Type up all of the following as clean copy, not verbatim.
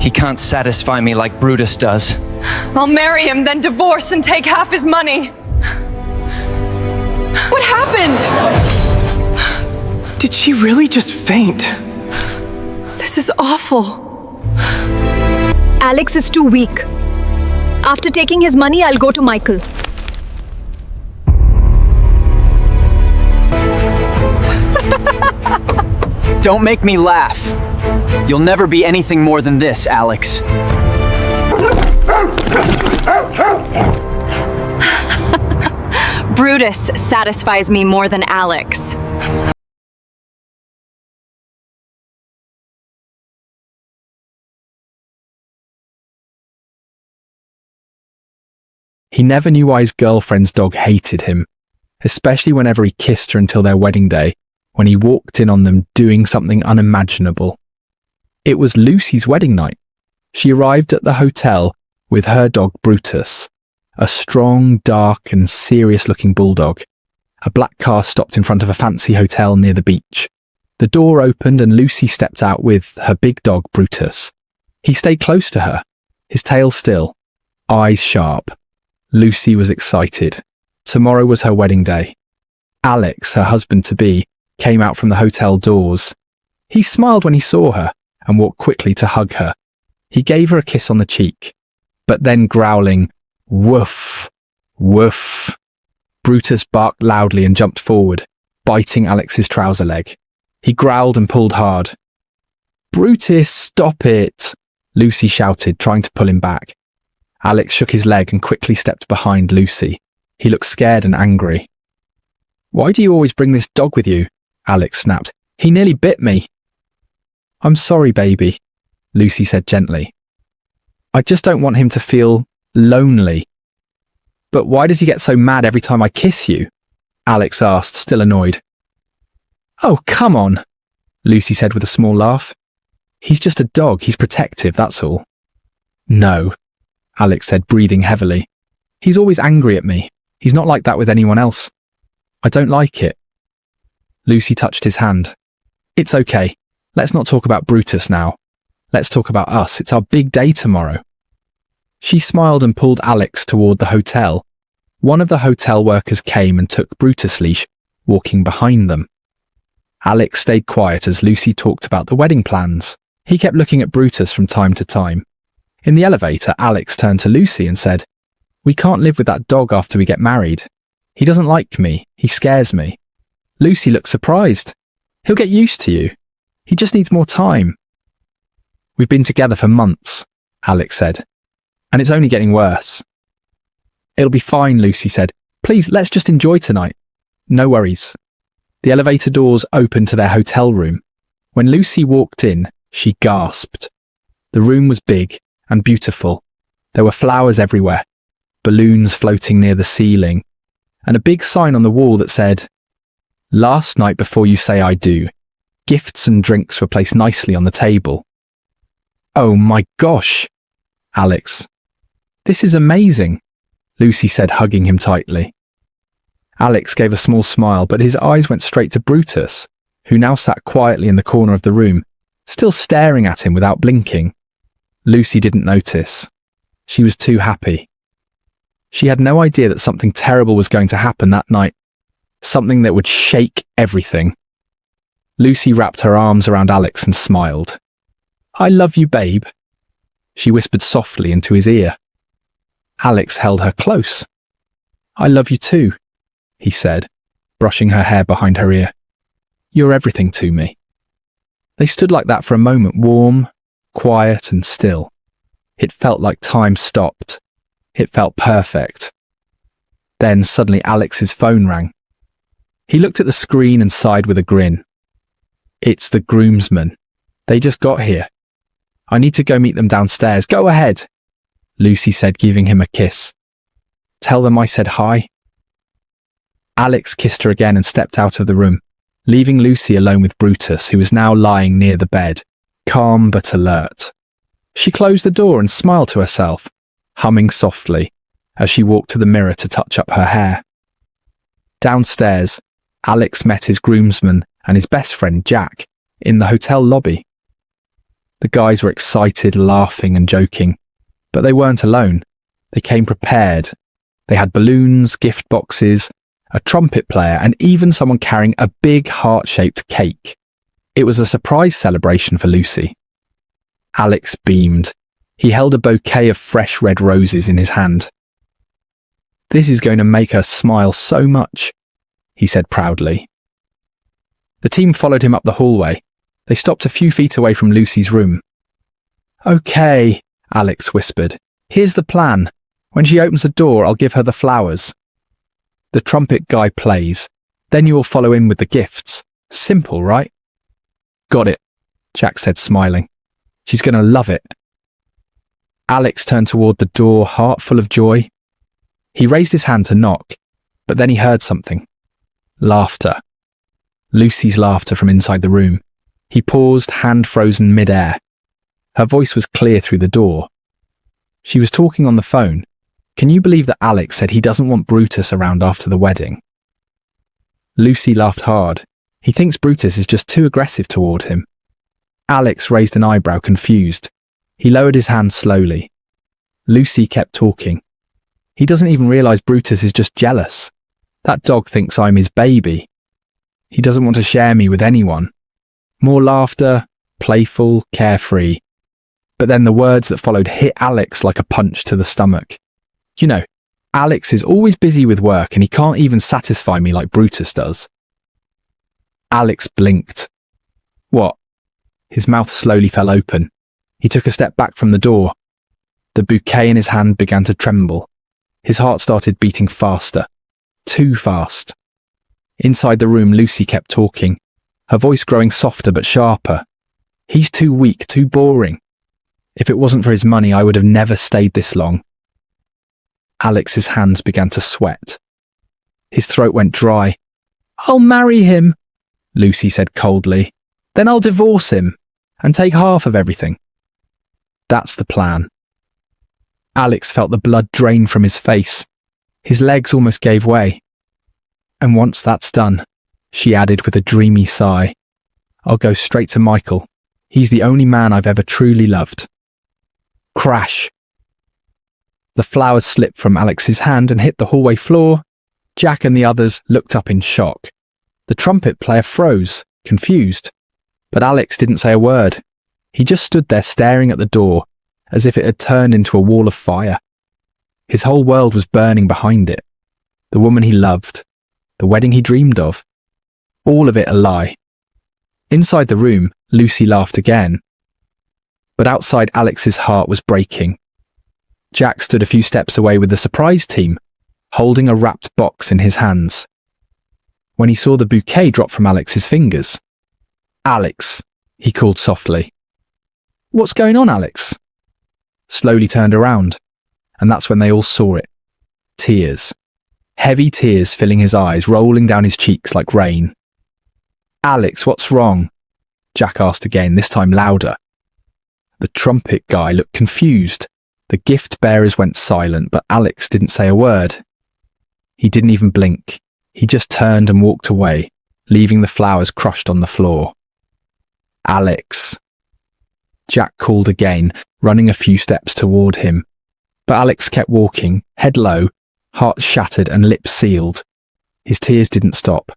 He can't satisfy me like Brutus does. I'll marry him, then divorce and take half his money. What happened? Did she really just faint? This is awful. Alex is too weak. After taking his money, I'll go to Michael. Don't make me laugh. You'll never be anything more than this, Alex. Brutus satisfies me more than Alex. He never knew why his girlfriend's dog hated him, especially whenever he kissed her until their wedding day, when he walked in on them doing something unimaginable. It was Lucy's wedding night. She arrived at the hotel with her dog Brutus, a strong, dark and serious-looking bulldog. A black car stopped in front of a fancy hotel near the beach. The door opened and Lucy stepped out with her big dog Brutus. He stayed close to her, his tail still, eyes sharp. Lucy was excited. Tomorrow was her wedding day. Alex, her husband-to-be, came out from the hotel doors. He smiled when he saw her and walked quickly to hug her. He gave her a kiss on the cheek, but then growling, "Woof, woof." Brutus barked loudly and jumped forward, biting Alex's trouser leg. He growled and pulled hard. "Brutus, stop it!" Lucy shouted, trying to pull him back. Alex shook his leg and quickly stepped behind Lucy. He looked scared and angry. "Why do you always bring this dog with you?" Alex snapped. "He nearly bit me." "I'm sorry, baby," Lucy said gently. "I just don't want him to feel lonely." "But why does he get so mad every time I kiss you?" Alex asked, still annoyed. "Oh, come on," Lucy said with a small laugh. "He's just a dog. He's protective, that's all." "No," Alex said, breathing heavily. "He's always angry at me. He's not like that with anyone else. I don't like it." Lucy touched his hand. "It's okay. Let's not talk about Brutus now. Let's talk about us. It's our big day tomorrow." She smiled and pulled Alex toward the hotel. One of the hotel workers came and took Brutus' leash, walking behind them. Alex stayed quiet as Lucy talked about the wedding plans. He kept looking at Brutus from time to time. In the elevator, Alex turned to Lucy and said, "We can't live with that dog after we get married. He doesn't like me. He scares me." Lucy looked surprised. "He'll get used to you. He just needs more time." "We've been together for months," Alex said, "and it's only getting worse." "It'll be fine," Lucy said. "Please, let's just enjoy tonight." "No worries." The elevator doors opened to their hotel room. When Lucy walked in, she gasped. The room was big and beautiful. There were flowers everywhere, balloons floating near the ceiling, and a big sign on the wall that said, "Last night before you say I do." Gifts and drinks were placed nicely on the table. "Oh my gosh, Alex. This is amazing," Lucy said, hugging him tightly. Alex gave a small smile, but his eyes went straight to Brutus, who now sat quietly in the corner of the room, still staring at him without blinking. Lucy didn't notice. She was too happy. She had no idea that something terrible was going to happen that night, something that would shake everything. Lucy wrapped her arms around Alex and smiled. "I love you, babe," she whispered softly into his ear. Alex held her close. "I love you too," he said, brushing her hair behind her ear. "You're everything to me." They stood like that for a moment, warm, quiet and still. It felt like time stopped. It felt perfect. Then suddenly Alex's phone rang. He looked at the screen and sighed with a grin. "It's the groomsmen. They just got here. I need to go meet them downstairs." "Go ahead," Lucy said, giving him a kiss. "Tell them I said hi." Alex kissed her again and stepped out of the room, leaving Lucy alone with Brutus, who was now lying near the bed, calm but alert. She closed the door and smiled to herself, humming softly, as she walked to the mirror to touch up her hair. Downstairs, Alex met his groomsmen and his best friend Jack in the hotel lobby. The guys were excited, laughing and joking. But they weren't alone. They came prepared. They had balloons, gift boxes, a trumpet player, and even someone carrying a big heart-shaped cake. It was a surprise celebration for Lucy. Alex beamed. He held a bouquet of fresh red roses in his hand. "This is going to make her smile so much," he said proudly. The team followed him up the hallway. They stopped a few feet away from Lucy's room. "Okay," Alex whispered. "Here's the plan. When she opens the door, I'll give her the flowers. The trumpet guy plays. Then you will follow in with the gifts. Simple, right?" "Got it," Jack said, smiling. "She's going to love it." Alex turned toward the door, heart full of joy. He raised his hand to knock, but then he heard something. Laughter. Lucy's laughter from inside the room. He paused, hand frozen mid-air. Her voice was clear through the door. She was talking on the phone. Can you believe that Alex said he doesn't want Brutus around after the wedding? Lucy laughed hard. He thinks Brutus is just too aggressive toward him. Alex raised an eyebrow, confused. He lowered his hand slowly. Lucy kept talking. He doesn't even realize Brutus is just jealous. That dog thinks I'm his baby. He doesn't want to share me with anyone. More laughter, playful, carefree. But then the words that followed hit Alex like a punch to the stomach. You know, Alex is always busy with work and he can't even satisfy me like Brutus does. Alex blinked. What? His mouth slowly fell open. He took a step back from the door. The bouquet in his hand began to tremble. His heart started beating faster. Too fast. Inside the room, Lucy kept talking, her voice growing softer but sharper. He's too weak, too boring. If it wasn't for his money, I would have never stayed this long. Alex's hands began to sweat. His throat went dry. I'll marry him, Lucy said coldly. Then I'll divorce him and take half of everything. That's the plan. Alex felt the blood drain from his face. His legs almost gave way. And once that's done, she added with a dreamy sigh, I'll go straight to Michael. He's the only man I've ever truly loved. Crash. The flowers slipped from Alex's hand and hit the hallway floor. Jack and the others looked up in shock. The trumpet player froze, confused. But Alex didn't say a word. He just stood there staring at the door, as if it had turned into a wall of fire. His whole world was burning behind it. The woman he loved. The wedding he dreamed of. All of it a lie. Inside the room, Lucy laughed again. But outside, Alex's heart was breaking. Jack stood a few steps away with the surprise team, holding a wrapped box in his hands. When he saw the bouquet drop from Alex's fingers, Alex, he called softly. What's going on, Alex? Slowly turned around, and that's when they all saw it. Tears. Heavy tears filling his eyes, rolling down his cheeks like rain. Alex, what's wrong? Jack asked again, this time louder. The trumpet guy looked confused. The gift bearers went silent, but Alex didn't say a word. He didn't even blink. He just turned and walked away, leaving the flowers crushed on the floor. Alex. Jack called again, running a few steps toward him. But Alex kept walking, head low, heart shattered and lips sealed. His tears didn't stop.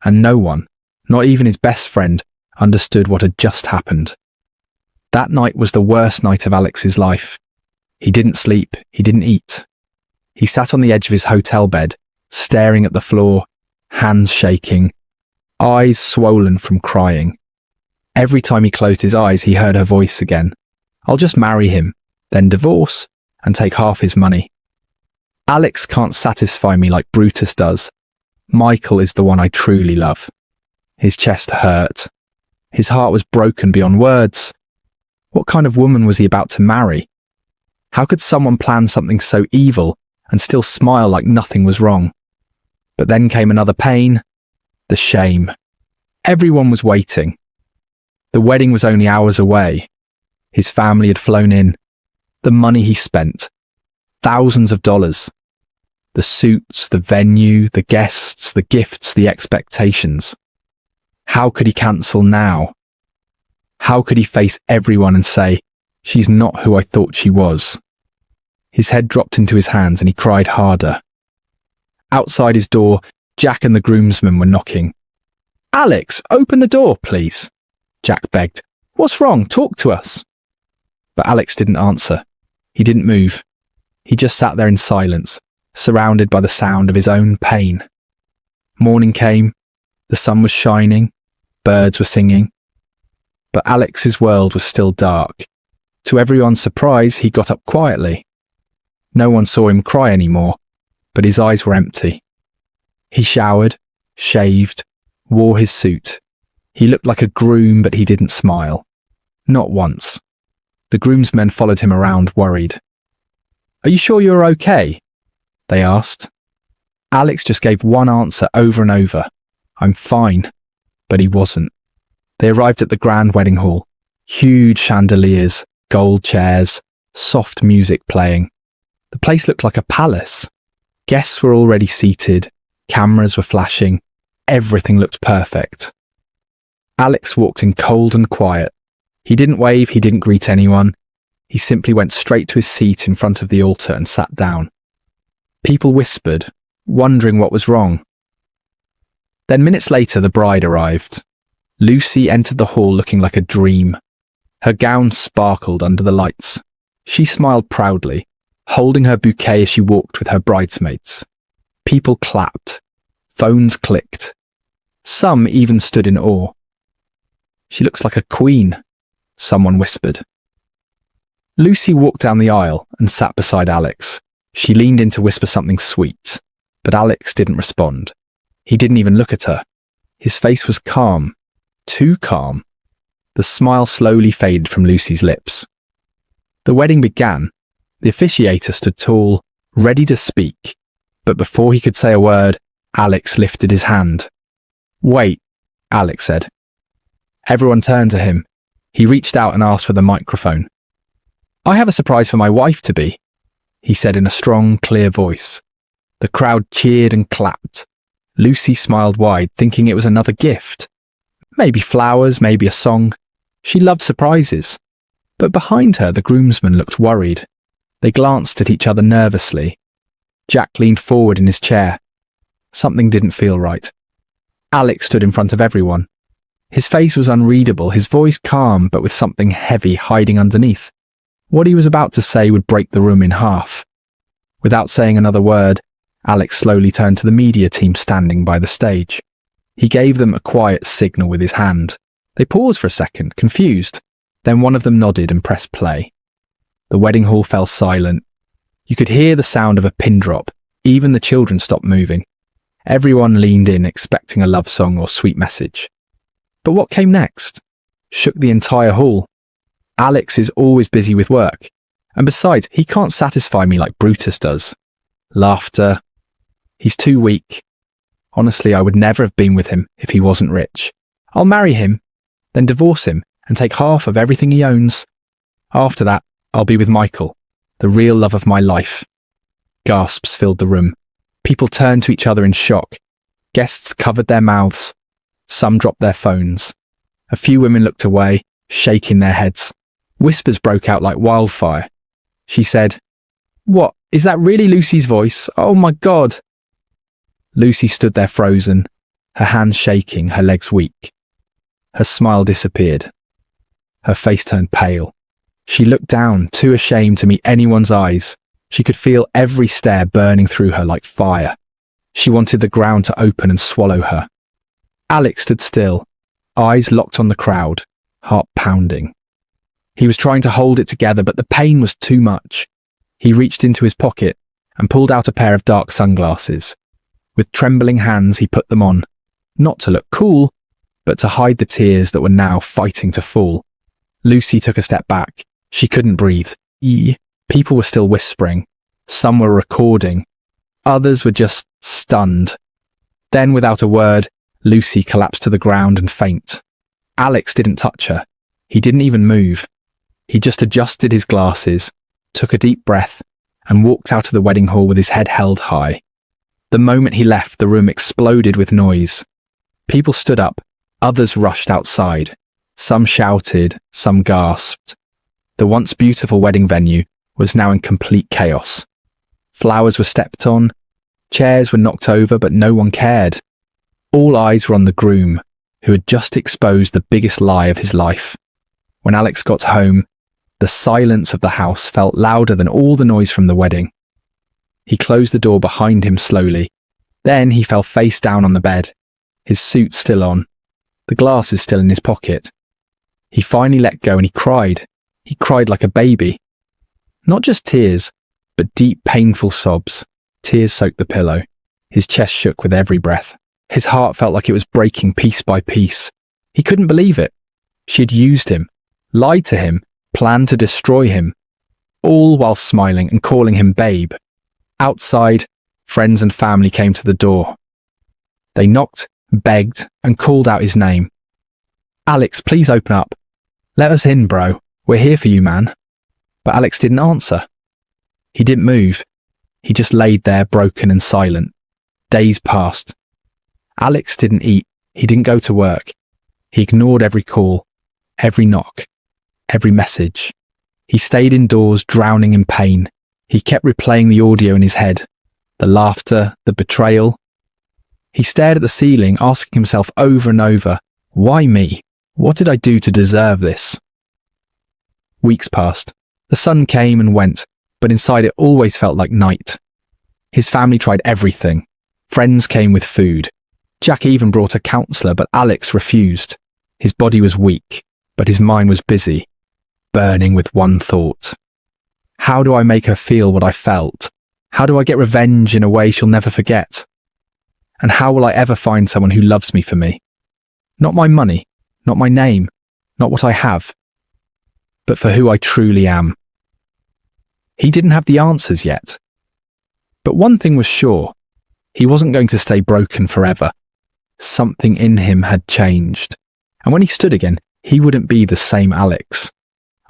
And no one, not even his best friend, understood what had just happened. That night was the worst night of Alex's life. He didn't sleep, he didn't eat. He sat on the edge of his hotel bed, staring at the floor, hands shaking, eyes swollen from crying. Every time he closed his eyes, he heard her voice again. I'll just marry him, then divorce, and take half his money. Alex can't satisfy me like Brutus does. Michael is the one I truly love. His chest hurt. His heart was broken beyond words. What kind of woman was he about to marry? How could someone plan something so evil and still smile like nothing was wrong? But then came another pain, the shame. Everyone was waiting. The wedding was only hours away. His family had flown in. The money he spent. Thousands of dollars. The suits, the venue, the guests, the gifts, the expectations. How could he cancel now? How could he face everyone and say, "She's not who I thought she was"? His head dropped into his hands and he cried harder. Outside his door, Jack and the groomsmen were knocking. "Alex, open the door, please," Jack begged. "What's wrong? Talk to us." But Alex didn't answer. He didn't move. He just sat there in silence, surrounded by the sound of his own pain. Morning came. The sun was shining. Birds were singing. But Alex's world was still dark. To everyone's surprise, he got up quietly. No one saw him cry anymore, but his eyes were empty. He showered, shaved, wore his suit. He looked like a groom, but he didn't smile. Not once. The groomsmen followed him around, worried. "Are you sure you're okay?" they asked. Alex just gave one answer over and over. "I'm fine." But he wasn't. They arrived at the grand wedding hall. Huge chandeliers, gold chairs, soft music playing. The place looked like a palace. Guests were already seated. Cameras were flashing. Everything looked perfect. Alex walked in cold and quiet. He didn't wave, he didn't greet anyone. He simply went straight to his seat in front of the altar and sat down. People whispered, wondering what was wrong. Then minutes later, the bride arrived. Lucy entered the hall looking like a dream. Her gown sparkled under the lights. She smiled proudly, holding her bouquet as she walked with her bridesmaids. People clapped. Phones clicked. Some even stood in awe. "She looks like a queen," someone whispered. Lucy walked down the aisle and sat beside Alex. She leaned in to whisper something sweet, but Alex didn't respond. He didn't even look at her. His face was calm, too calm. The smile slowly faded from Lucy's lips. The wedding began. The officiator stood tall, ready to speak, but before he could say a word, Alex lifted his hand. "Wait," Alex said. Everyone turned to him. He reached out and asked for the microphone. "I have a surprise for my wife-to-be," he said in a strong, clear voice. The crowd cheered and clapped. Lucy smiled wide, thinking it was another gift. Maybe flowers, maybe a song. She loved surprises. But behind her, the groomsmen looked worried. They glanced at each other nervously. Jack leaned forward in his chair. Something didn't feel right. Alex stood in front of everyone. His face was unreadable, his voice calm, but with something heavy hiding underneath. What he was about to say would break the room in half. Without saying another word, Alex slowly turned to the media team standing by the stage. He gave them a quiet signal with his hand. They paused for a second, confused. Then one of them nodded and pressed play. The wedding hall fell silent. You could hear the sound of a pin drop. Even the children stopped moving. Everyone leaned in, expecting a love song or sweet message. But what came next? Shook the entire hall. Alex is always busy with work. And besides, he can't satisfy me like Brutus does. Laughter. He's too weak. Honestly, I would never have been with him if he wasn't rich. I'll marry him, then divorce him and take half of everything he owns. After that, I'll be with Michael, the real love of my life. Gasps filled the room. People turned to each other in shock. Guests covered their mouths. Some dropped their phones. A few women looked away, shaking their heads. Whispers broke out like wildfire. She said, "What? Is that really Lucy's voice? Oh my God." Lucy stood there frozen, her hands shaking, her legs weak. Her smile disappeared. Her face turned pale. She looked down, too ashamed to meet anyone's eyes. She could feel every stare burning through her like fire. She wanted the ground to open and swallow her. Alex stood still, eyes locked on the crowd, heart pounding. He was trying to hold it together, but the pain was too much. He reached into his pocket and pulled out a pair of dark sunglasses. With trembling hands, he put them on, not to look cool, but to hide the tears that were now fighting to fall. Lucy took a step back. She couldn't breathe. People were still whispering. Some were recording. Others were just stunned. Then, without a word, Lucy collapsed to the ground and faint. Alex didn't touch her. He didn't even move. He just adjusted his glasses, took a deep breath, and walked out of the wedding hall with his head held high. The moment he left, the room exploded with noise. People stood up. Others rushed outside. Some shouted, some gasped. The once beautiful wedding venue was now in complete chaos. Flowers were stepped on, chairs were knocked over, but no one cared. All eyes were on the groom, who had just exposed the biggest lie of his life. When Alex got home, the silence of the house felt louder than all the noise from the wedding. He closed the door behind him slowly. Then he fell face down on the bed, his suit still on, the glasses still in his pocket. He finally let go and he cried. He cried like a baby. Not just tears, but deep, painful sobs. Tears soaked the pillow. His chest shook with every breath. His heart felt like it was breaking piece by piece. He couldn't believe it. She had used him, lied to him, planned to destroy him, all while smiling and calling him babe. Outside, friends and family came to the door. They knocked, begged, and called out his name. Alex, please open up. Let us in, bro. We're here for you, man. But Alex didn't answer. He didn't move. He just laid there broken and silent. Days passed. Alex didn't eat. He didn't go to work. He ignored every call, every knock, every message. He stayed indoors, drowning in pain. He kept replaying the audio in his head, the laughter, the betrayal. He stared at the ceiling, asking himself over and over, why me? What did I do to deserve this? Weeks passed. The sun came and went, but inside it always felt like night. His family tried everything. Friends came with food. Jack even brought a counsellor, but Alex refused. His body was weak, but his mind was busy, burning with one thought. How do I make her feel what I felt? How do I get revenge in a way she'll never forget? And how will I ever find someone who loves me for me? Not my money, not my name, not what I have, but for who I truly am. He didn't have the answers yet. But one thing was sure, he wasn't going to stay broken forever. Something in him had changed. And when he stood again, he wouldn't be the same Alex.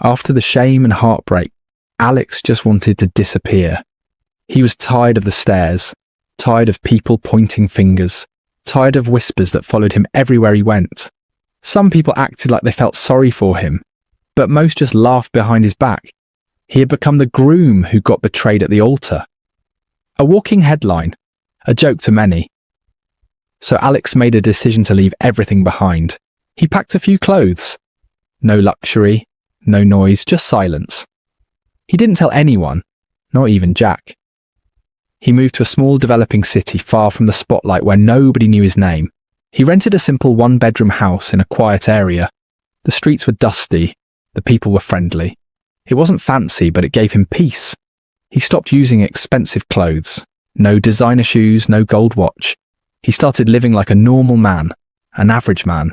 After the shame and heartbreak, Alex just wanted to disappear. He was tired of the stares, tired of people pointing fingers, tired of whispers that followed him everywhere he went. Some people acted like they felt sorry for him, but most just laughed behind his back. He had become the groom who got betrayed at the altar. A walking headline, a joke to many. So Alex made a decision to leave everything behind. He packed a few clothes. No luxury, no noise, just silence. He didn't tell anyone, not even Jack. He moved to a small developing city far from the spotlight where nobody knew his name. He rented a simple one-bedroom house in a quiet area. The streets were dusty, the people were friendly. It wasn't fancy, but it gave him peace. He stopped using expensive clothes. No designer shoes, no gold watch. He started living like a normal man, an average man.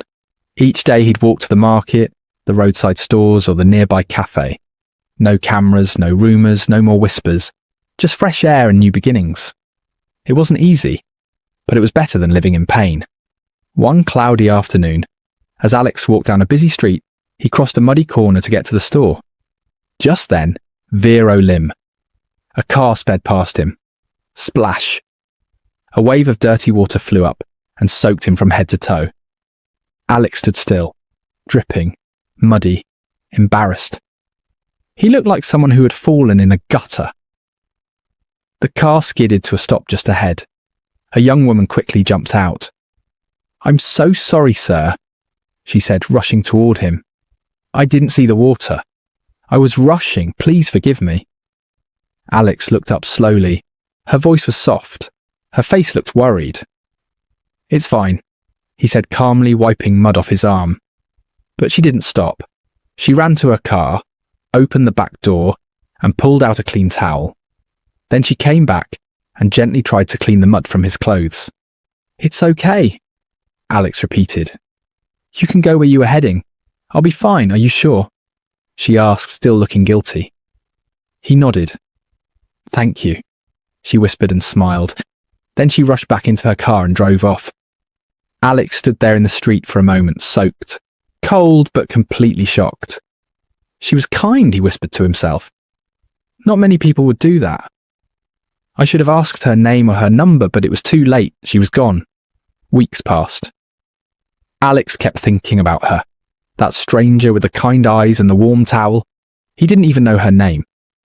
Each day he'd walk to the market, the roadside stores, or the nearby cafe. No cameras, no rumours, no more whispers. Just fresh air and new beginnings. It wasn't easy, but it was better than living in pain. One cloudy afternoon, as Alex walked down a busy street, he crossed a muddy corner to get to the store. Just then, Vero Lim. A car sped past him. Splash. A wave of dirty water flew up and soaked him from head to toe. Alex stood still, dripping, muddy, embarrassed. He looked like someone who had fallen in a gutter. The car skidded to a stop just ahead. A young woman quickly jumped out. "I'm so sorry, sir," she said, rushing toward him. "I didn't see the water. I was rushing. Please forgive me." Alex looked up slowly. Her voice was soft. Her face looked worried. "It's fine," he said calmly, wiping mud off his arm. But she didn't stop. She ran to her car, opened the back door, and pulled out a clean towel. Then she came back and gently tried to clean the mud from his clothes. "It's okay," Alex repeated. "You can go where you were heading. I'll be fine, are you sure?" she asked, still looking guilty. He nodded. "Thank you," she whispered and smiled. Then she rushed back into her car and drove off. Alex stood there in the street for a moment, soaked, cold but completely shocked. She was kind, he whispered to himself. Not many people would do that. I should have asked her name or her number, but it was too late. She was gone. Weeks passed. Alex kept thinking about her. That stranger with the kind eyes and the warm towel. He didn't even know her name.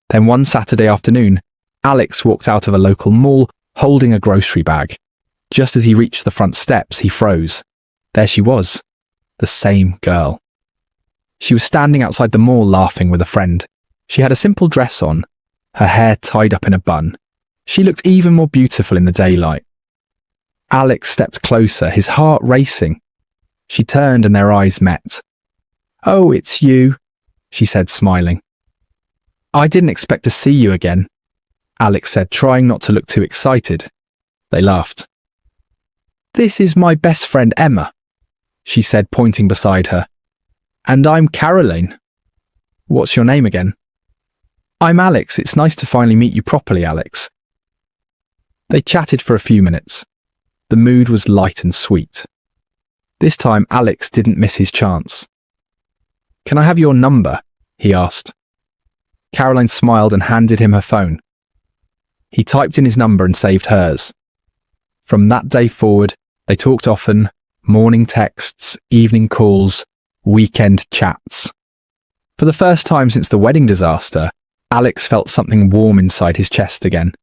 Then one Saturday afternoon, Alex walked out of a local mall holding a grocery bag. Just as he reached the front steps, he froze. There she was, the same girl. She was standing outside the mall laughing with a friend. She had a simple dress on, her hair tied up in a bun. She looked even more beautiful in the daylight. Alex stepped closer, his heart racing. She turned and their eyes met. "Oh, it's you," she said, smiling. "I didn't expect to see you again," Alex said, trying not to look too excited. They laughed. "This is my best friend Emma," she said, pointing beside her. "And I'm Caroline." "What's your name again?" "I'm Alex. It's nice to finally meet you properly, Alex." They chatted for a few minutes. The mood was light and sweet. This time, Alex didn't miss his chance. "Can I have your number?" he asked. Caroline smiled and handed him her phone. He typed in his number and saved hers. From that day forward, they talked often, morning texts, evening calls, weekend chats. For the first time since the wedding disaster, Alex felt something warm inside his chest again.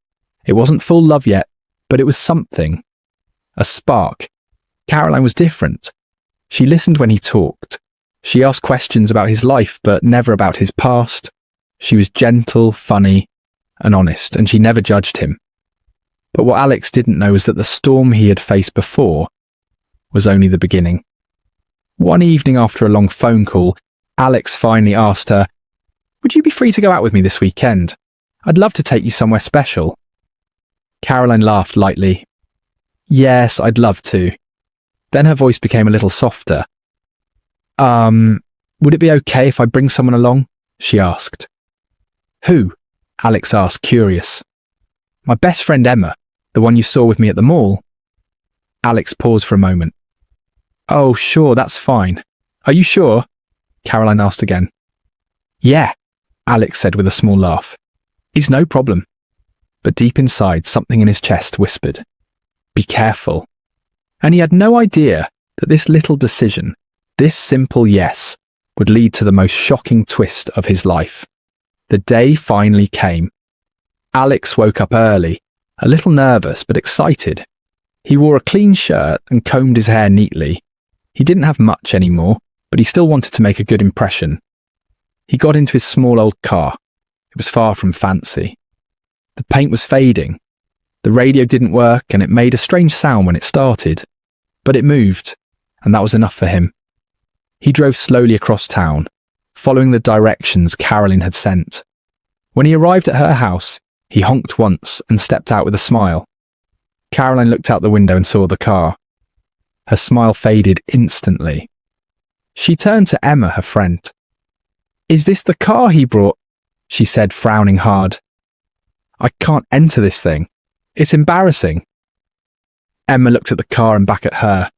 It wasn't full love yet, but it was something. A spark. Caroline was different. She listened when he talked. She asked questions about his life, but never about his past. She was gentle, funny, and honest, and she never judged him. But what Alex didn't know was that the storm he had faced before was only the beginning. One evening after a long phone call, Alex finally asked her, "Would you be free to go out with me this weekend? I'd love to take you somewhere special." Caroline laughed lightly. "Yes, I'd love to." Then her voice became a little softer. Would it be okay if I bring someone along?" she asked. "Who?" Alex asked, curious. "My best friend Emma, the one you saw with me at the mall." Alex paused for a moment. "Oh, sure, that's fine. Are you sure?" Caroline asked again. "Yeah," Alex said with a small laugh. "It's no problem." But deep inside, something in his chest whispered, "Be careful." And he had no idea that this little decision, this simple yes, would lead to the most shocking twist of his life. The day finally came. Alex woke up early, a little nervous but excited. He wore a clean shirt and combed his hair neatly. He didn't have much anymore, but he still wanted to make a good impression. He got into his small old car. It was far from fancy. The paint was fading. The radio didn't work and it made a strange sound when it started. But it moved, and that was enough for him. He drove slowly across town, following the directions Caroline had sent. When he arrived at her house, he honked once and stepped out with a smile. Caroline looked out the window and saw the car. Her smile faded instantly. She turned to Emma, her friend. "Is this the car he brought?" she said, frowning hard. "I can't enter this thing. It's embarrassing." Emma looked at the car and back at her.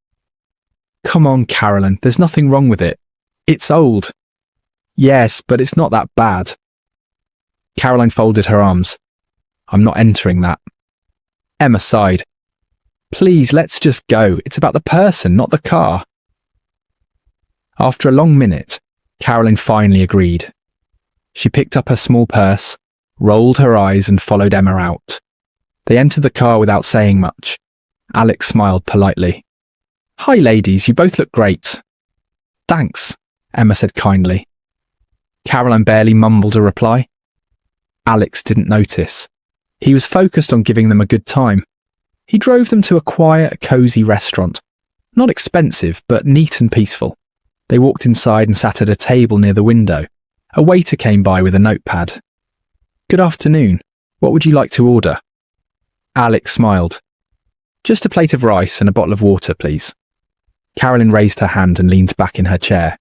"Come on, Caroline, there's nothing wrong with it. It's old." "Yes, but it's not that bad." Caroline folded her arms. "I'm not entering that." Emma sighed. "Please, let's just go. It's about the person, not the car." After a long minute, Caroline finally agreed. She picked up her small purse, rolled her eyes and followed Emma out. They entered the car without saying much. Alex smiled politely. "Hi ladies, you both look great." "Thanks," Emma said kindly. Caroline barely mumbled a reply. Alex didn't notice. He was focused on giving them a good time. He drove them to a quiet, cosy restaurant. Not expensive, but neat and peaceful. They walked inside and sat at a table near the window. A waiter came by with a notepad. "Good afternoon. What would you like to order?" Alex smiled. "Just a plate of rice and a bottle of water, please." Caroline raised her hand and leaned back in her chair.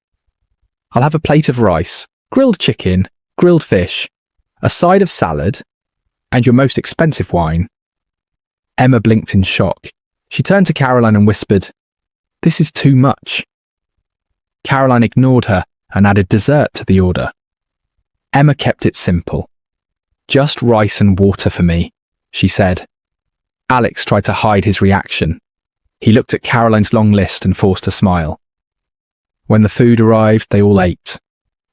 "I'll have a plate of rice, grilled chicken, grilled fish, a side of salad, and your most expensive wine." Emma blinked in shock. She turned to Caroline and whispered, "This is too much." Caroline ignored her and added dessert to the order. Emma kept it simple. "Just rice and water for me," she said. Alex tried to hide his reaction. He looked at Caroline's long list and forced a smile. When the food arrived, they all ate.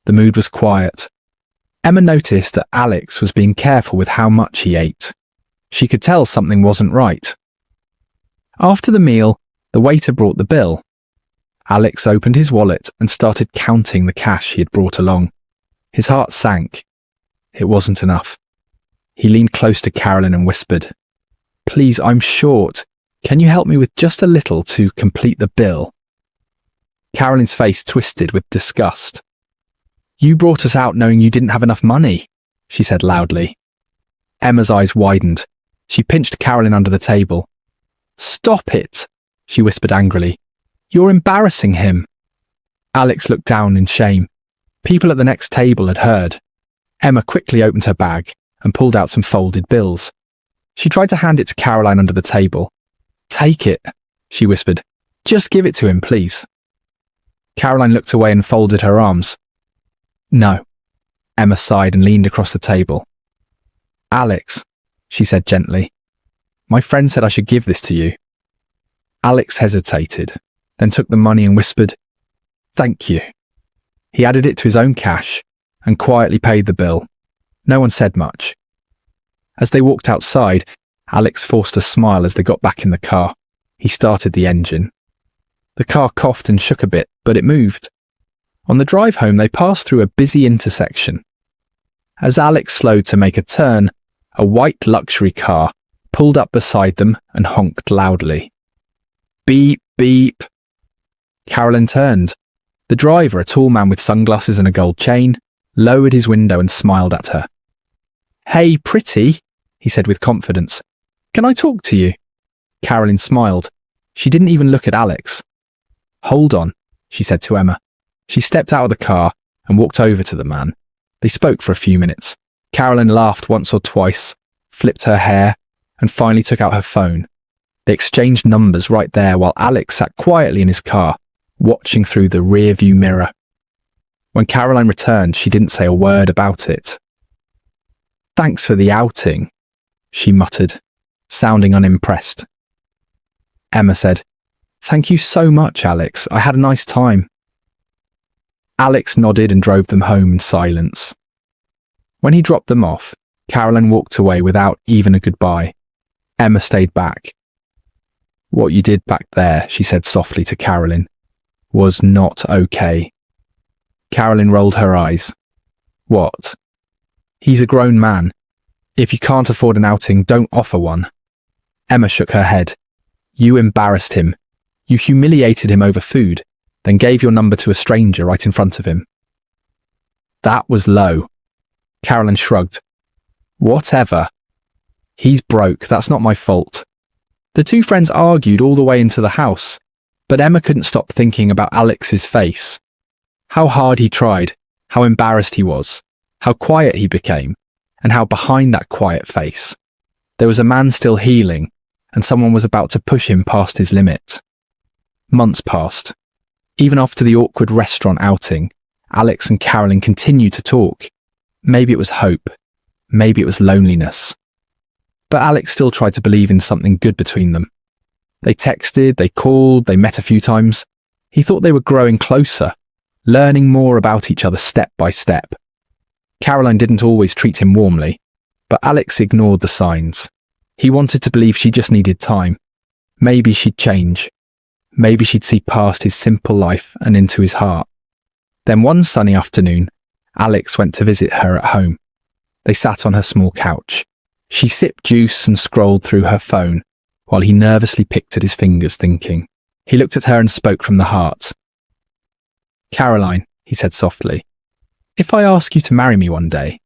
The mood was quiet. Emma noticed that Alex was being careful with how much he ate. She could tell something wasn't right. After the meal, the waiter brought the bill. Alex opened his wallet and started counting the cash he had brought along. His heart sank. It wasn't enough. He leaned close to Carolyn and whispered, "Please, I'm short. Can you help me with just a little to complete the bill?" Carolyn's face twisted with disgust. "You brought us out knowing you didn't have enough money," she said loudly. Emma's eyes widened. She pinched Carolyn under the table. "Stop it," she whispered angrily. "You're embarrassing him." Alex looked down in shame. People at the next table had heard. Emma quickly opened her bag and pulled out some folded bills. She tried to hand it to Caroline under the table. "Take it," she whispered. "Just give it to him, please." Caroline looked away and folded her arms. "No." Emma sighed and leaned across the table. "Alex," she said gently, "my friend said I should give this to you." Alex hesitated, then took the money and whispered, "Thank you." He added it to his own cash and quietly paid the bill. No one said much. As they walked outside, Alex forced a smile as they got back in the car. He started the engine. The car coughed and shook a bit, but it moved. On the drive home, they passed through a busy intersection. As Alex slowed to make a turn, a white luxury car pulled up beside them and honked loudly. Beep, beep. Carolyn turned. The driver, a tall man with sunglasses and a gold chain, lowered his window and smiled at her. "Hey, pretty," he said with confidence. "Can I talk to you?" Carolyn smiled. She didn't even look at Alex. "Hold on," she said to Emma. She stepped out of the car and walked over to the man. They spoke for a few minutes. Carolyn laughed once or twice, flipped her hair, and finally took out her phone. They exchanged numbers right there while Alex sat quietly in his car, watching through the rear-view mirror. When Caroline returned, she didn't say a word about it. "Thanks for the outing," she muttered, sounding unimpressed. Emma said, "Thank you so much, Alex. I had a nice time." Alex nodded and drove them home in silence. When he dropped them off, Caroline walked away without even a goodbye. Emma stayed back. "What you did back there," she said softly to Caroline, "was not okay." Caroline rolled her eyes. "What?" "He's a grown man. If you can't afford an outing, don't offer one." Emma shook her head. "You embarrassed him. You humiliated him over food, then gave your number to a stranger right in front of him." "That was low." Caroline shrugged. "Whatever. He's broke. That's not my fault." The two friends argued all the way into the house, but Emma couldn't stop thinking about Alex's face. How hard he tried, how embarrassed he was, how quiet he became, and how behind that quiet face, there was a man still healing, and someone was about to push him past his limit. Months passed. Even after the awkward restaurant outing, Alex and Caroline continued to talk. Maybe it was hope. Maybe it was loneliness. But Alex still tried to believe in something good between them. They texted, they called, they met a few times. He thought they were growing closer, learning more about each other step by step. Caroline didn't always treat him warmly, but Alex ignored the signs. He wanted to believe she just needed time. Maybe she'd change. Maybe she'd see past his simple life and into his heart. Then one sunny afternoon, Alex went to visit her at home. They sat on her small couch. She sipped juice and scrolled through her phone, while he nervously picked at his fingers, thinking. He looked at her and spoke from the heart. "Caroline," he said softly, "if I ask you to marry me one day,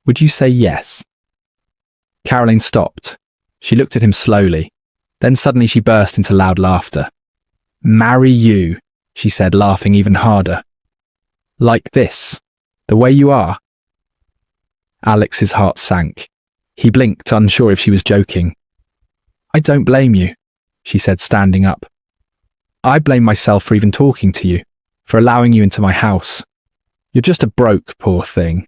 would you say yes?" Caroline stopped. She looked at him slowly. Then suddenly she burst into loud laughter. "Marry you," she said, laughing even harder. "Like this, the way you are?" Alex's heart sank. He blinked, unsure if she was joking. "I don't blame you," she said, standing up. "I blame myself for even talking to you, for allowing you into my house. You're just a broke, poor thing."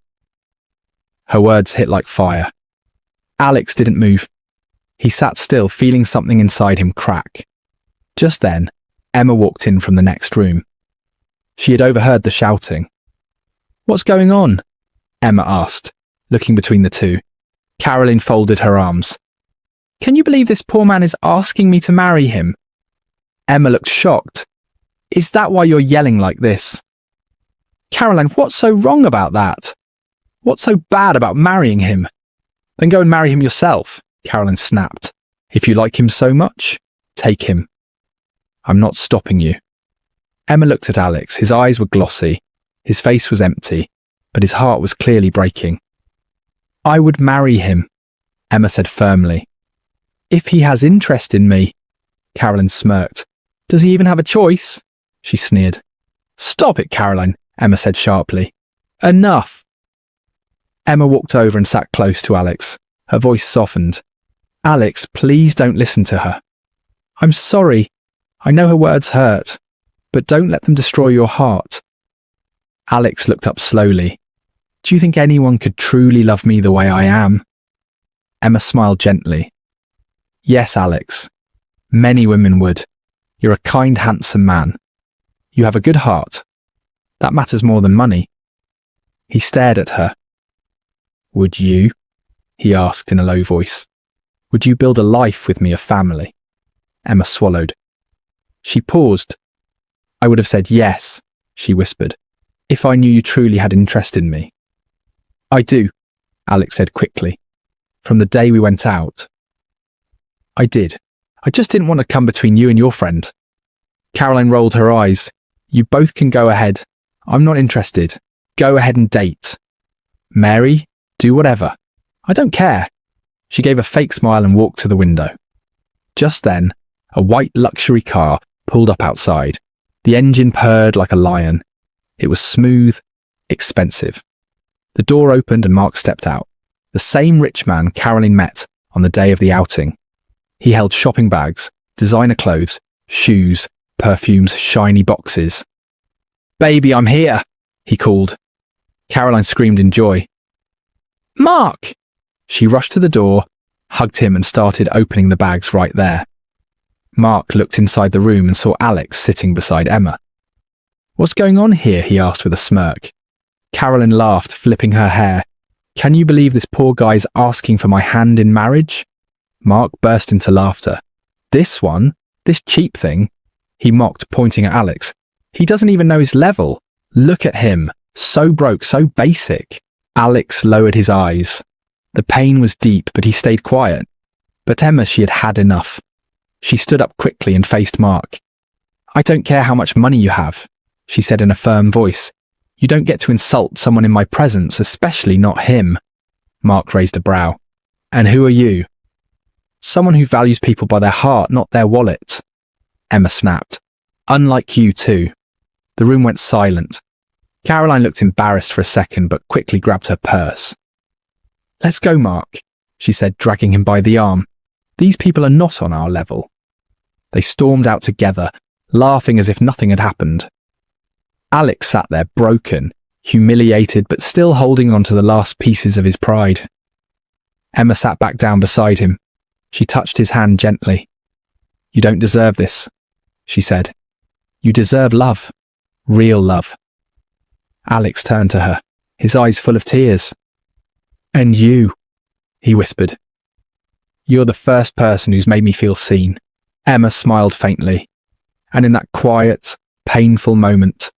Her words hit like fire. Alex didn't move. He sat still, feeling something inside him crack. Just then, Emma walked in from the next room. She had overheard the shouting. "What's going on?" Emma asked, looking between the two. Carolyn folded her arms. "Can you believe this poor man is asking me to marry him?" Emma looked shocked. "Is that why you're yelling like this?" "Caroline, what's so wrong about that? What's so bad about marrying him?" "Then go and marry him yourself," Caroline snapped. "If you like him so much, take him. I'm not stopping you." Emma looked at Alex. His eyes were glossy. His face was empty, but his heart was clearly breaking. "I would marry him," Emma said firmly. "If he has interest in me," Caroline smirked. "Does he even have a choice?" She sneered. "Stop it, Caroline," Emma said sharply. "Enough." Emma walked over and sat close to Alex. Her voice softened. "Alex, please don't listen to her. I'm sorry. I know her words hurt, but don't let them destroy your heart." Alex looked up slowly. "Do you think anyone could truly love me the way I am?" Emma smiled gently. "Yes, Alex. Many women would. You're a kind, handsome man. You have a good heart. That matters more than money." He stared at her. "Would you?" he asked in a low voice. "Would you build a life with me, a family?" Emma swallowed. She paused. "I would have said yes," she whispered, "if I knew you truly had interest in me." "I do," Alex said quickly. "From the day we went out." "I did. I just didn't want to come between you and your friend." Caroline rolled her eyes. "You both can go ahead. I'm not interested. Go ahead and date. Mary, do whatever. I don't care." She gave a fake smile and walked to the window. Just then, a white luxury car pulled up outside. The engine purred like a lion. It was smooth, expensive. The door opened and Mark stepped out. The same rich man Caroline met on the day of the outing. He held shopping bags, designer clothes, shoes, perfumes, shiny boxes. "Baby, I'm here," he called. Caroline screamed in joy. "Mark!" She rushed to the door, hugged him and started opening the bags right there. Mark looked inside the room and saw Alex sitting beside Emma. "What's going on here?" he asked with a smirk. Caroline laughed, flipping her hair. "Can you believe this poor guy's asking for my hand in marriage?" Mark burst into laughter. "This one? This cheap thing?" He mocked, pointing at Alex. "He doesn't even know his level. Look at him. So broke, so basic." Alex lowered his eyes. The pain was deep, but he stayed quiet. But Emma, she had had enough. She stood up quickly and faced Mark. "I don't care how much money you have," she said in a firm voice. "You don't get to insult someone in my presence, especially not him." Mark raised a brow. "And who are you?" "Someone who values people by their heart, not their wallet." Emma snapped. "Unlike you too." The room went silent. Caroline looked embarrassed for a second, but quickly grabbed her purse. "Let's go, Mark," she said, dragging him by the arm. "These people are not on our level." They stormed out together, laughing as if nothing had happened. Alex sat there broken, humiliated, but still holding on to the last pieces of his pride. Emma sat back down beside him. She touched his hand gently. "You don't deserve this," she said. "You deserve love. Real love." Alex turned to her, his eyes full of tears. "And you," he whispered. "You're the first person who's made me feel seen." Emma smiled faintly. And in that quiet, painful moment,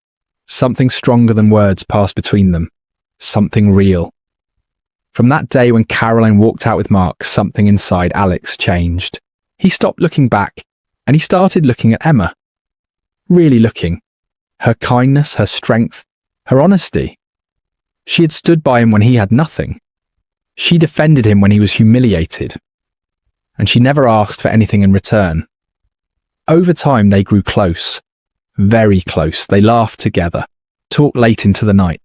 something stronger than words passed between them. Something real. From that day when Caroline walked out with Mark, something inside Alex changed. He stopped looking back, and he started looking at Emma. Really looking. Her kindness, her strength, her honesty. She had stood by him when he had nothing. She defended him when he was humiliated. And she never asked for anything in return. Over time, they grew close. Very close. They laughed together, talked late into the night.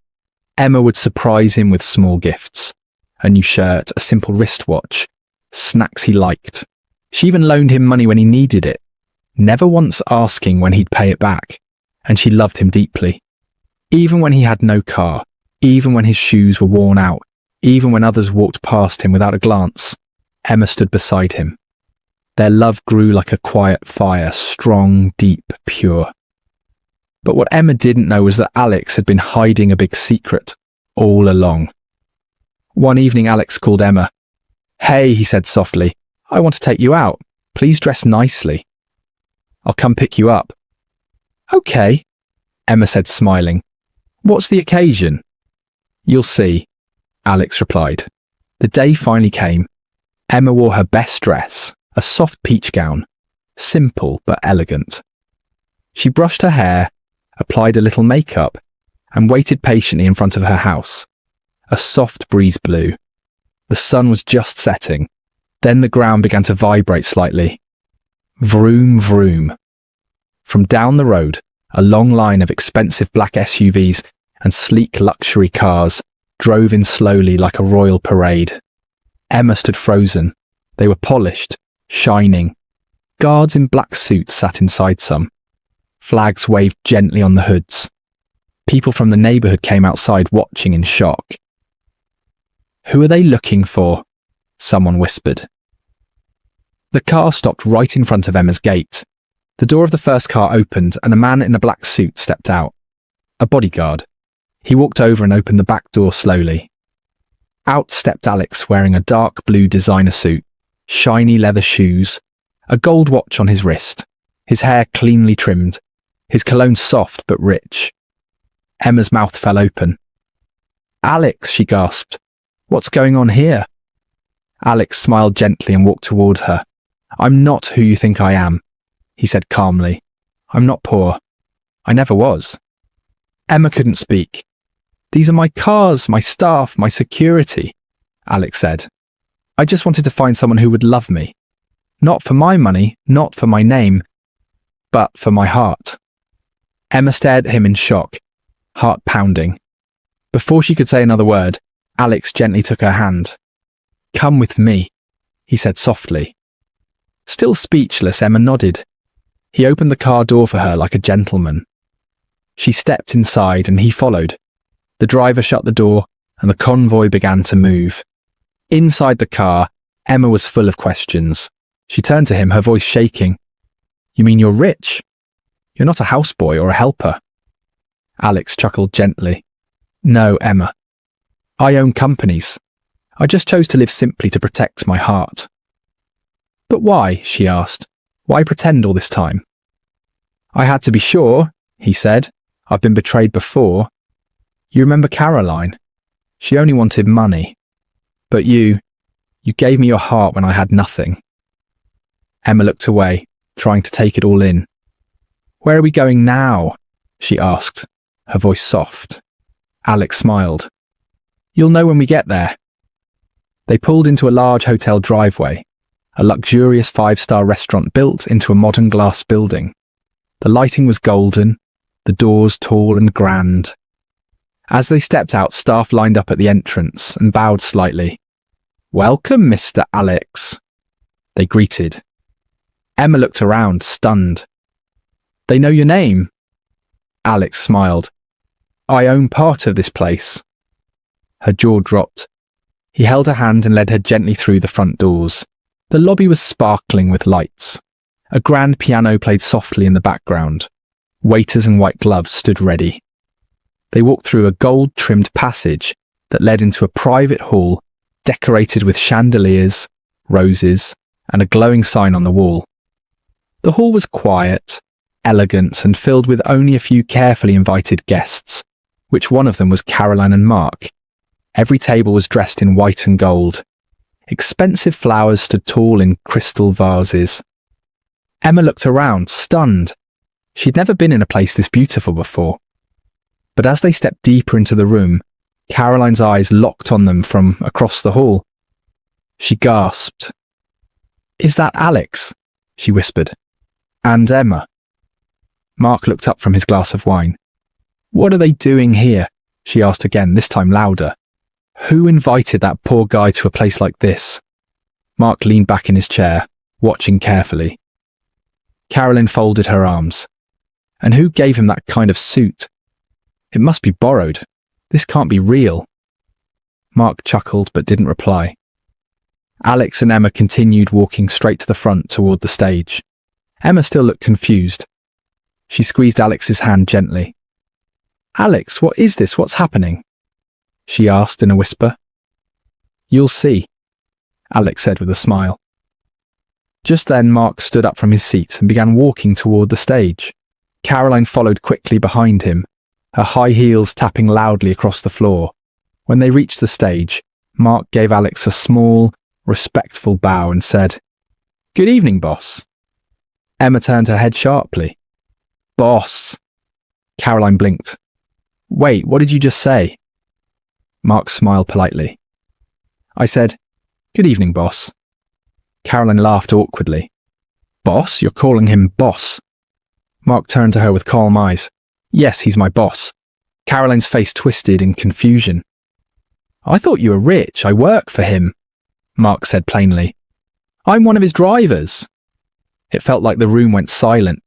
Emma would surprise him with small gifts. A new shirt, a simple wristwatch, snacks he liked. She even loaned him money when he needed it, never once asking when he'd pay it back. And she loved him deeply. Even when he had no car, even when his shoes were worn out, even when others walked past him without a glance, Emma stood beside him. Their love grew like a quiet fire, strong, deep, pure. But what Emma didn't know was that Alex had been hiding a big secret all along. One evening, Alex called Emma. "Hey," he said softly, "I want to take you out. Please dress nicely. I'll come pick you up." "Okay," Emma said, smiling. "What's the occasion?" "You'll see," Alex replied. The day finally came. Emma wore her best dress, a soft peach gown, simple but elegant. She brushed her hair, applied a little makeup, and waited patiently in front of her house. A soft breeze blew. The sun was just setting. Then the ground began to vibrate slightly. Vroom, vroom. From down the road, a long line of expensive black SUVs and sleek luxury cars drove in slowly like a royal parade. Emma stood frozen. They were polished, shining. Guards in black suits sat inside some. Flags waved gently on the hoods. People from the neighbourhood came outside watching in shock. "Who are they looking for?" someone whispered. The car stopped right in front of Emma's gate. The door of the first car opened and a man in a black suit stepped out. A bodyguard. He walked over and opened the back door slowly. Out stepped Alex wearing a dark blue designer suit, shiny leather shoes, a gold watch on his wrist, his hair cleanly trimmed, his cologne soft but rich. Emma's mouth fell open. "Alex," she gasped. "What's going on here?" Alex smiled gently and walked towards her. "I'm not who you think I am," he said calmly. "I'm not poor. I never was." Emma couldn't speak. "These are my cars, my staff, my security," Alex said. "I just wanted to find someone who would love me. Not for my money, not for my name, but for my heart." Emma stared at him in shock, heart pounding. Before she could say another word, Alex gently took her hand. "Come with me," he said softly. Still speechless, Emma nodded. He opened the car door for her like a gentleman. She stepped inside and he followed. The driver shut the door and the convoy began to move. Inside the car, Emma was full of questions. She turned to him, her voice shaking. "You mean you're rich? You're not a houseboy or a helper?" Alex chuckled gently. "No, Emma. I own companies. I just chose to live simply to protect my heart." "But why?" she asked. "Why pretend all this time?" "I had to be sure," he said. "I've been betrayed before. You remember Caroline? She only wanted money. But you gave me your heart when I had nothing." Emma looked away, trying to take it all in. "Where are we going now?" she asked, her voice soft. Alex smiled. "You'll know when we get there." They pulled into a large hotel driveway, a luxurious five-star restaurant built into a modern glass building. The lighting was golden, the doors tall and grand. As they stepped out, staff lined up at the entrance and bowed slightly. "Welcome, Mr. Alex," they greeted. Emma looked around, stunned. "They know your name?" Alex smiled. "I own part of this place." Her jaw dropped. He held her hand and led her gently through the front doors. The lobby was sparkling with lights. A grand piano played softly in the background. Waiters in white gloves stood ready. They walked through a gold-trimmed passage that led into a private hall decorated with chandeliers, roses, and a glowing sign on the wall. The hall was quiet, elegant, and filled with only a few carefully invited guests, which one of them was Caroline and Mark. Every table was dressed in white and gold. Expensive flowers stood tall in crystal vases. Emma looked around, stunned. She'd never been in a place this beautiful before. But as they stepped deeper into the room, Caroline's eyes locked on them from across the hall. She gasped. "Is that Alex?" she whispered. "And Emma." Mark looked up from his glass of wine. "What are they doing here?" she asked again, this time louder. "Who invited that poor guy to a place like this?" Mark leaned back in his chair, watching carefully. Caroline folded her arms. "And who gave him that kind of suit? It must be borrowed. This can't be real." Mark chuckled but didn't reply. Alex and Emma continued walking straight to the front toward the stage. Emma still looked confused. She squeezed Alex's hand gently. "Alex, what is this? What's happening?" she asked in a whisper. "You'll see," Alex said with a smile. Just then, Mark stood up from his seat and began walking toward the stage. Caroline followed quickly behind him, her high heels tapping loudly across the floor. When they reached the stage, Mark gave Alex a small, respectful bow and said, "Good evening, boss." Emma turned her head sharply. "Boss." Caroline blinked. "Wait, what did you just say?" Mark smiled politely. "I said, 'Good evening, boss.'" Caroline laughed awkwardly. "Boss? You're calling him boss?" Mark turned to her with calm eyes. "Yes, he's my boss." Caroline's face twisted in confusion. "I thought you were rich. I work for him," Mark said plainly. "I'm one of his drivers." It felt like the room went silent.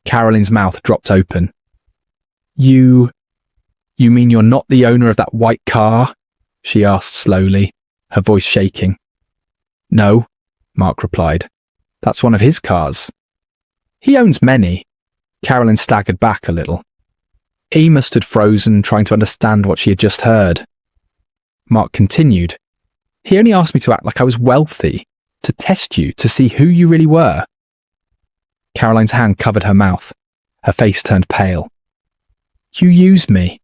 Caroline's mouth dropped open. You mean you're not the owner of that white car?" she asked slowly, her voice shaking. "No," Mark replied. "That's one of his cars." "He owns many." Caroline staggered back a little. Emma stood frozen, trying to understand what she had just heard. Mark continued. "He only asked me to act like I was wealthy, to test you, to see who you really were." Caroline's hand covered her mouth. Her face turned pale. "You used me?"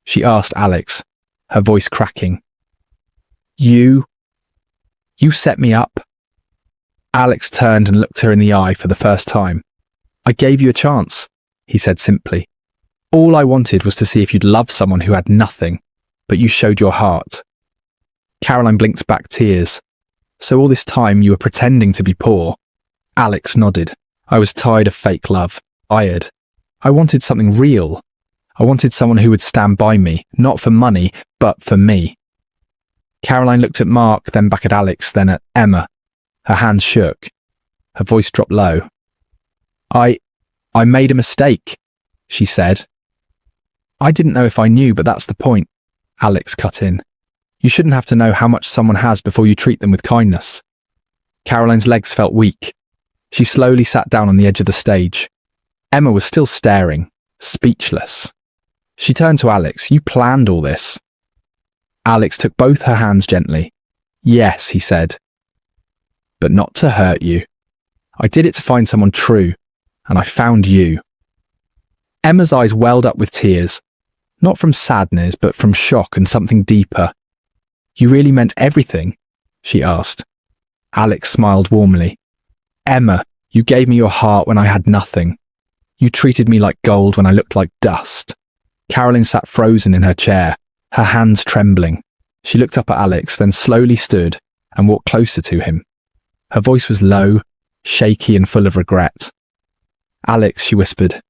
she asked Alex, her voice cracking. You set me up?" Alex turned and looked her in the eye for the first time. "I gave you a chance," he said simply. "All I wanted was to see if you'd love someone who had nothing, but you showed your heart." Caroline blinked back tears. "So all this time you were pretending to be poor?" Alex nodded. "I was tired of fake love. Tired. I wanted something real. I wanted someone who would stand by me, not for money, but for me." Caroline looked at Mark, then back at Alex, then at Emma. Her hands shook. Her voice dropped low. I made a mistake," she said. "I didn't know if I knew, but that's the point," Alex cut in. "You shouldn't have to know how much someone has before you treat them with kindness." Caroline's legs felt weak. She slowly sat down on the edge of the stage. Emma was still staring, speechless. She turned to Alex. "You planned all this?" Alex took both her hands gently. "Yes," he said. "But not to hurt you. I did it to find someone true, and I found you." Emma's eyes welled up with tears, not from sadness, but from shock and something deeper. "You really meant everything?" she asked. Alex smiled warmly. "Emma, you gave me your heart when I had nothing. You treated me like gold when I looked like dust." Caroline sat frozen in her chair, her hands trembling. She looked up at Alex, then slowly stood and walked closer to him. Her voice was low, shaky and full of regret. "Alex," she whispered,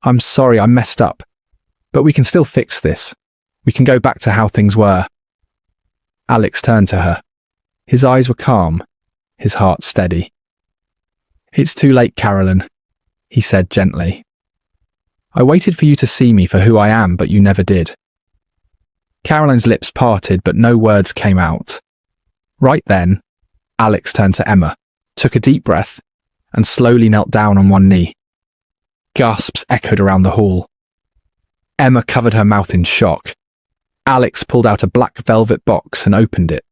"I'm sorry I messed up, but we can still fix this. We can go back to how things were." Alex turned to her. His eyes were calm, his heart steady. "It's too late, Caroline," he said gently. "I waited for you to see me for who I am, but you never did." Caroline's lips parted, but no words came out. Right then, Alex turned to Emma, took a deep breath, and slowly knelt down on one knee. Gasps echoed around the hall. Emma covered her mouth in shock. Alex pulled out a black velvet box and opened it.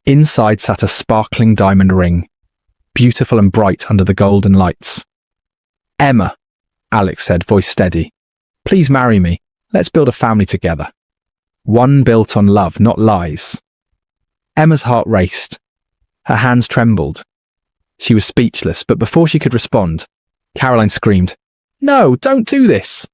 Inside sat a sparkling diamond ring, beautiful and bright under the golden lights. "Emma," Alex said, voice steady, "please marry me. Let's build a family together. One built on love, not lies." Emma's heart raced. Her hands trembled. She was speechless, but before she could respond, Caroline screamed, "No, don't do this!"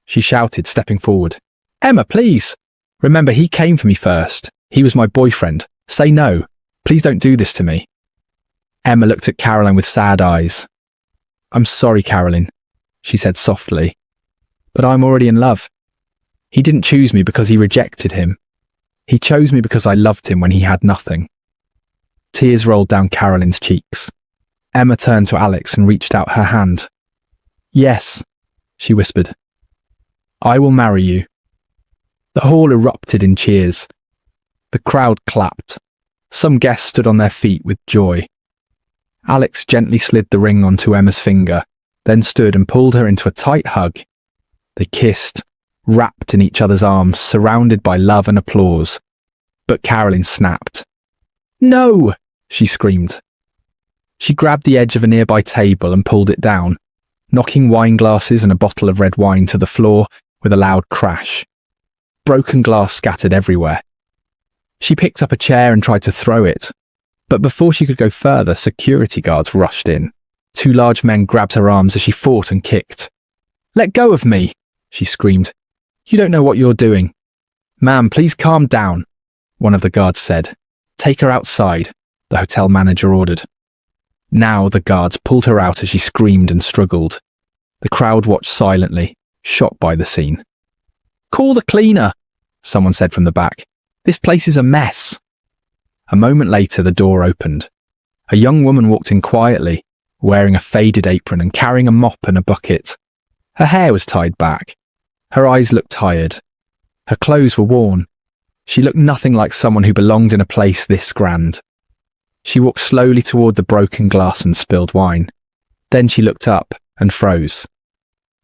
She shouted, stepping forward. "Emma, please! Remember, he came for me first. He was my boyfriend. Say no. Please don't do this to me." Emma looked at Caroline with sad eyes. "I'm sorry, Caroline," she said softly, "but I'm already in love. He didn't choose me because he rejected him. He chose me because I loved him when he had nothing." Tears rolled down Caroline's cheeks. Emma turned to Alex and reached out her hand. "Yes," she whispered. "I will marry you." The hall erupted in cheers. The crowd clapped. Some guests stood on their feet with joy. Alex gently slid the ring onto Emma's finger, then stood and pulled her into a tight hug. They kissed, wrapped in each other's arms, surrounded by love and applause. But Carolyn snapped. "No!" she screamed. She grabbed the edge of a nearby table and pulled it down, knocking wine glasses and a bottle of red wine to the floor with a loud crash. Broken glass scattered everywhere. She picked up a chair and tried to throw it, but before she could go further, security guards rushed in. 2 large men grabbed her arms as she fought and kicked. "Let go of me!" she screamed. "You don't know what you're doing." "Ma'am, please calm down," one of the guards said. "Take her outside," the hotel manager ordered. Now the guards pulled her out as she screamed and struggled. The crowd watched silently, shocked by the scene. "Call the cleaner," someone said from the back. "This place is a mess." A moment later, the door opened. A young woman walked in quietly, wearing a faded apron and carrying a mop and a bucket. Her hair was tied back. Her eyes looked tired. Her clothes were worn. She looked nothing like someone who belonged in a place this grand. She walked slowly toward the broken glass and spilled wine. Then she looked up and froze.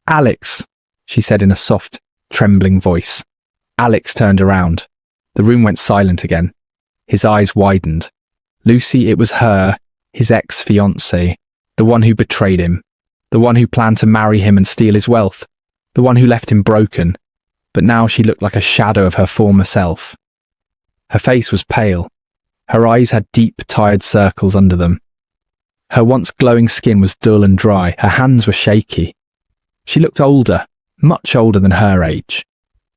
"Alex," she said in a soft, trembling voice. Alex turned around. The room went silent again. His eyes widened. Lucy, it was her, his ex-fiancée, the one who betrayed him, the one who planned to marry him and steal his wealth, the one who left him broken. But now she looked like a shadow of her former self. Her face was pale. Her eyes had deep, tired circles under them. Her once glowing skin was dull and dry. Her hands were shaky. She looked older, much older than her age.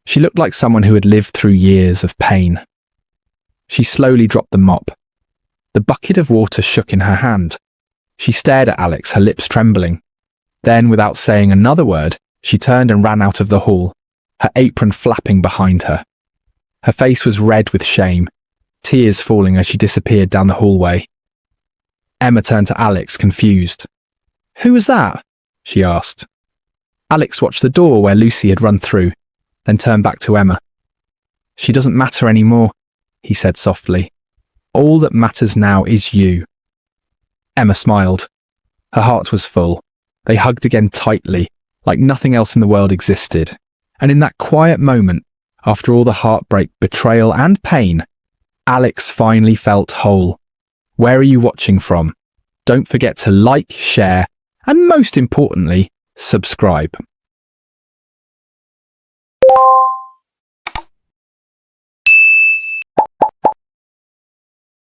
She looked like someone who had lived through years of pain. She slowly dropped the mop. The bucket of water shook in her hand. She stared at Alex, her lips trembling. Then, without saying another word, she turned and ran out of the hall, her apron flapping behind her. Her face was red with shame, tears falling as she disappeared down the hallway. Emma turned to Alex, confused. "Who was that?" she asked. Alex watched the door where Lucy had run through, then turned back to Emma. "She doesn't matter anymore," he said softly. "All that matters now is you." Emma smiled. Her heart was full. They hugged again tightly, like nothing else in the world existed. And in that quiet moment, after all the heartbreak, betrayal, and pain, Alex finally felt whole. Where are you watching from? Don't forget to like, share, and most importantly, subscribe.